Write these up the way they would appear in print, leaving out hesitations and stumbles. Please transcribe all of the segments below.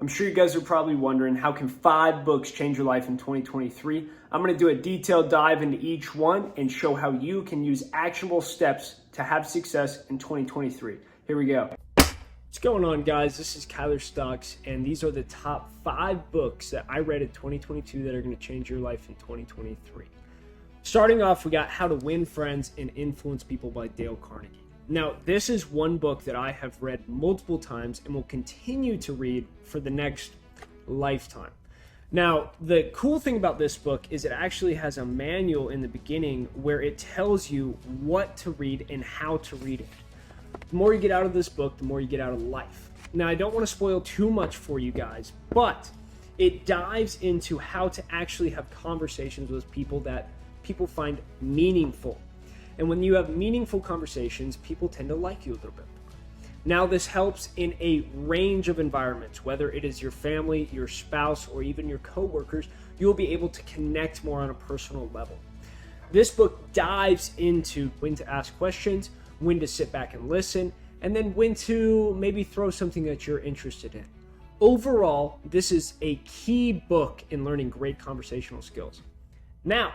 I'm sure you guys are probably wondering, how can 5 books change your life in 2023? I'm going to do a detailed dive into each one and show how you can use actionable steps to have success in 2023. Here we go. What's going on, guys? This is Kyler Stocks, and these are the top 5 books that I read in 2022 that are going to change your life in 2023. Starting off, we got How to Win Friends and Influence People by Dale Carnegie. Now, this is one book that I have read multiple times and will continue to read for the next lifetime. Now, the cool thing about this book is it actually has a manual in the beginning where it tells you what to read and how to read it. The more you get out of this book, the more you get out of life. Now, I don't want to spoil too much for you guys, but it dives into how to actually have conversations with people that people find meaningful. And when you have meaningful conversations, people tend to like you a little bit more. Now, this helps in a range of environments, whether it is your family, your spouse, or even your coworkers. You'll be able to connect more on a personal level. This book dives into when to ask questions, when to sit back and listen, and then when to maybe throw something that you're interested in. Overall, this is a key book in learning great conversational skills. Now,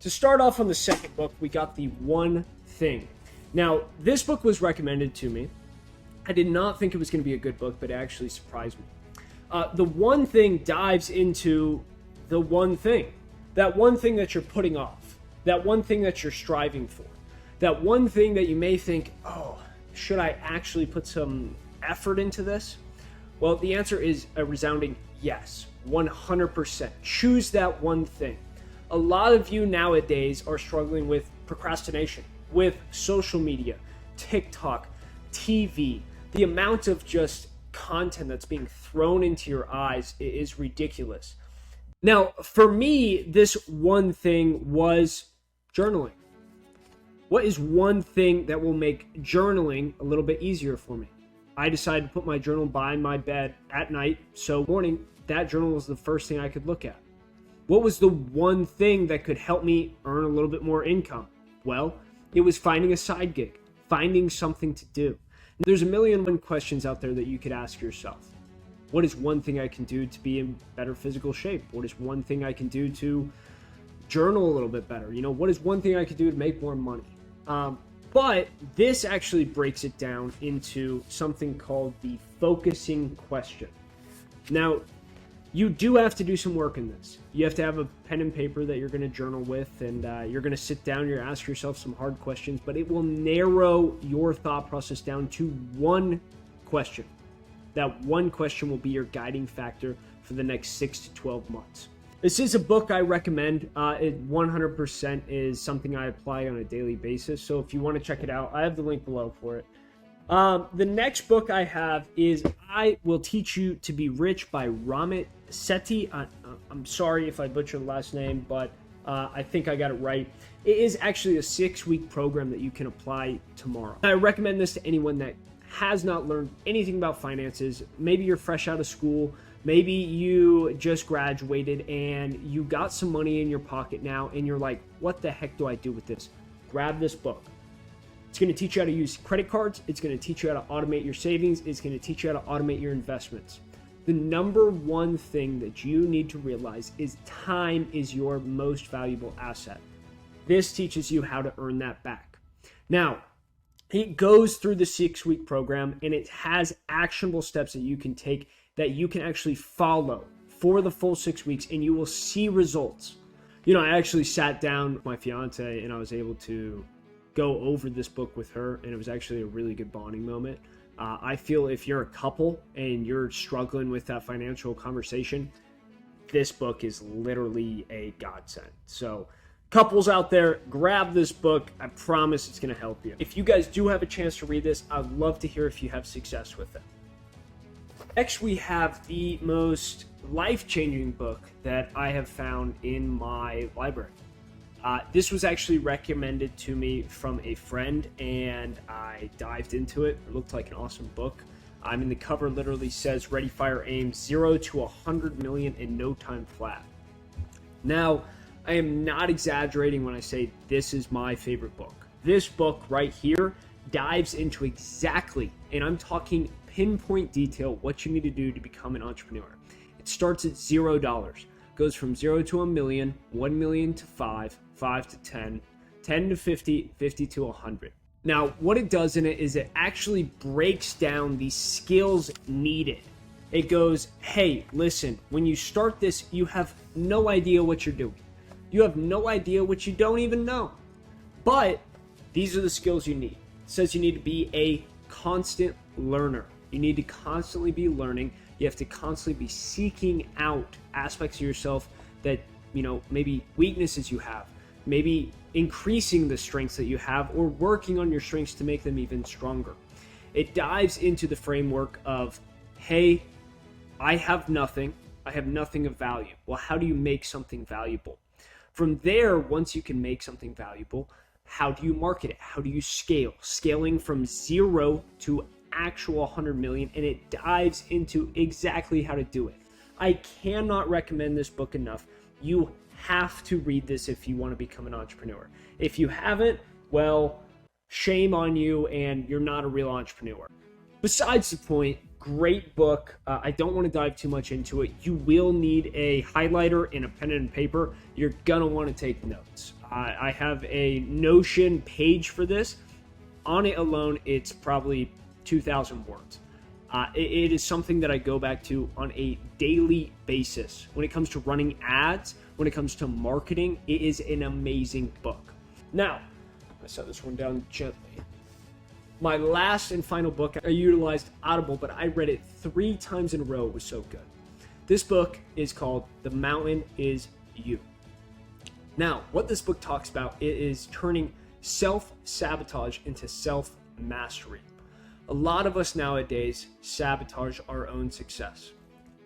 to start off on the second book, we got The One Thing. Now, this book was recommended to me. I did not think it was going to be a good book, but it actually surprised me. The One Thing dives into the one thing. That one thing that you're putting off. That one thing that you're striving for. That one thing that you may think, oh, should I actually put some effort into this? Well, the answer is a resounding yes, 100%. Choose that one thing. A lot of you nowadays are struggling with procrastination, with social media, TikTok, TV. The amount of just content that's being thrown into your eyes is ridiculous. Now, for me, this one thing was journaling. What is one thing that will make journaling a little bit easier for me? I decided to put my journal by my bed at night, so morning, that journal was the first thing I could look at. What was the one thing that could help me earn a little bit more income? Well, it was finding a side gig, finding something to do. There's a million and one questions out there that you could ask yourself. What is one thing I can do to be in better physical shape? What is one thing I can do to journal a little bit better? What is one thing I could do to make more money? But this actually breaks it down into something called the focusing question. Now, you do have to do some work in this. You have to have a pen and paper that you're going to journal with, and you're going to sit down, you're going to ask yourself some hard questions, but it will narrow your thought process down to one question. That one question will be your guiding factor for the next 6 to 12 months. This is a book I recommend. It 100% is something I apply on a daily basis, so if you want to check it out, I have the link below for it. The next book I have is I Will Teach You to Be Rich by Ramit Sethi. I'm sorry if I butchered the last name, but I think I got it right. It is actually a 6-week program that you can apply tomorrow. I recommend this to anyone that has not learned anything about finances. Maybe you're fresh out of school. Maybe you just graduated and you got some money in your pocket now and you're like, what the heck do I do with this? Grab this book. It's going to teach you how to use credit cards. It's going to teach you how to automate your savings. It's going to teach you how to automate your investments. The number one thing that you need to realize is time is your most valuable asset. This teaches you how to earn that back. Now, it goes through the 6-week program and it has actionable steps that you can take that you can actually follow for the full 6 weeks, and you will see results. I actually sat down with my fiance and I was able to go over this book with her, and it was actually a really good bonding moment. I feel if you're a couple and you're struggling with that financial conversation, this book is literally a godsend. So couples out there, grab this book. I promise it's going to help you. If you guys do have a chance to read this, I'd love to hear if you have success with it. Next, we have the most life-changing book that I have found in my library. This was actually recommended to me from a friend, and I dived into it. It looked like an awesome book. The cover literally says, Ready, Fire, Aim, 0 to 100 million in no time flat. Now, I am not exaggerating when I say this is my favorite book. This book right here dives into exactly, and I'm talking pinpoint detail what you need to do to become an entrepreneur. It starts at $0, goes from 0 to a million, 1 million to 5, 5 to 10, 10 to 50, 50 to 100. Now, what it does in it is it actually breaks down the skills needed. It goes, hey, listen, when you start this, you have no idea what you're doing. You have no idea what you don't even know. But these are the skills you need. It says you need to be a constant learner. You need to constantly be learning. You have to constantly be seeking out aspects of yourself that, maybe weaknesses you have, maybe increasing the strengths that you have or working on your strengths to make them even stronger. It dives into the framework of, hey, I have nothing of value. Well, how do you make something valuable? From there, once you can make something valuable, how do you market it? How do you scale? Scaling from 0 to actual 100 million, and it dives into exactly how to do it. I cannot recommend this book enough. You have to read this if you want to become an entrepreneur. If you haven't, well, shame on you, and you're not a real entrepreneur. Besides the point, great book. I don't want to dive too much into it. You will need a highlighter and a pen and paper. You're going to want to take notes. I have a Notion page for this. On it alone, it's probably 2,000 words. It is something that I go back to on a daily basis. When it comes to running ads, when it comes to marketing, it is an amazing book. Now, I set this one down gently. My last and final book, I utilized Audible, but I read it 3 times in a row. It was so good. This book is called The Mountain Is You. Now, what this book talks about is turning self-sabotage into self-mastery. A lot of us nowadays sabotage our own success.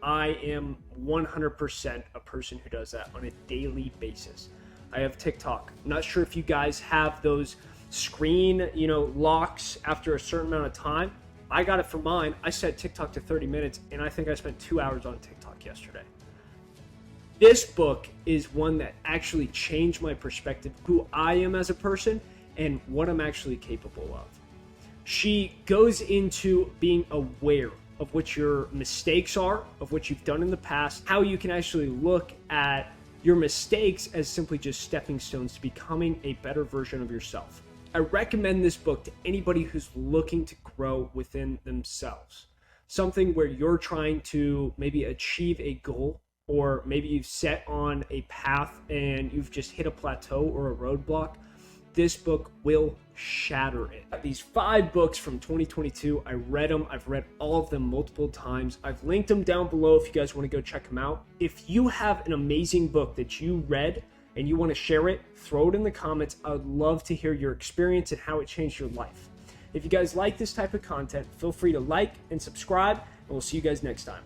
I am 100% a person who does that on a daily basis. I have TikTok. I'm not sure if you guys have those screen, locks after a certain amount of time. I got it for mine. I set TikTok to 30 minutes, and I think I spent 2 hours on TikTok yesterday. This book is one that actually changed my perspective, who I am as a person, and what I'm actually capable of. She goes into being aware of what your mistakes are, of what you've done in the past, how you can actually look at your mistakes as simply just stepping stones to becoming a better version of yourself. I recommend this book to anybody who's looking to grow within themselves. Something where you're trying to maybe achieve a goal, or maybe you've set on a path and you've just hit a plateau or a roadblock. This book will shatter it. These 5 books from 2022, I read them. I've read all of them multiple times. I've linked them down below if you guys want to go check them out. If you have an amazing book that you read and you want to share it, throw it in the comments. I would love to hear your experience and how it changed your life. If you guys like this type of content, feel free to like and subscribe, and we'll see you guys next time.